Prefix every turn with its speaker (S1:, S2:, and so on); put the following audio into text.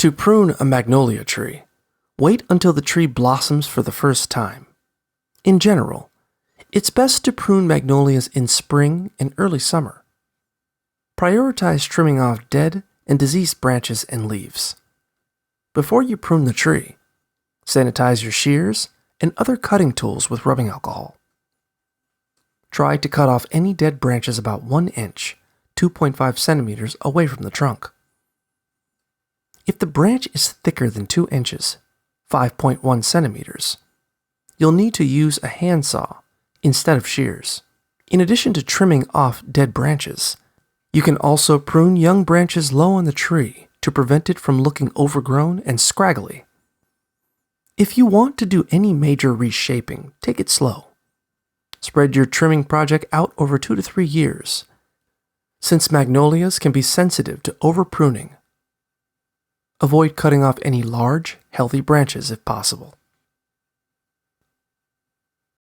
S1: To prune a magnolia tree, wait until the tree blossoms for the first time. In general, it's best to prune magnolias in spring and early summer. Prioritize trimming off dead and diseased branches and leaves. Before you prune the tree, sanitize your shears and other cutting tools with rubbing alcohol. Try to cut off any dead branches about 1 inch, 2.5 centimeters away from the trunk. If the branch is thicker than 2 inches, 5.1 centimeters, you'll need to use a handsaw instead of shears. In addition to trimming off dead branches, you can also prune young branches low on the tree to prevent it from looking overgrown and scraggly. If you want to do any major reshaping, take it slow. Spread your trimming project out over 2 to 3 years, since magnolias can be sensitive to over-pruning. Avoid cutting off any large, healthy branches if possible.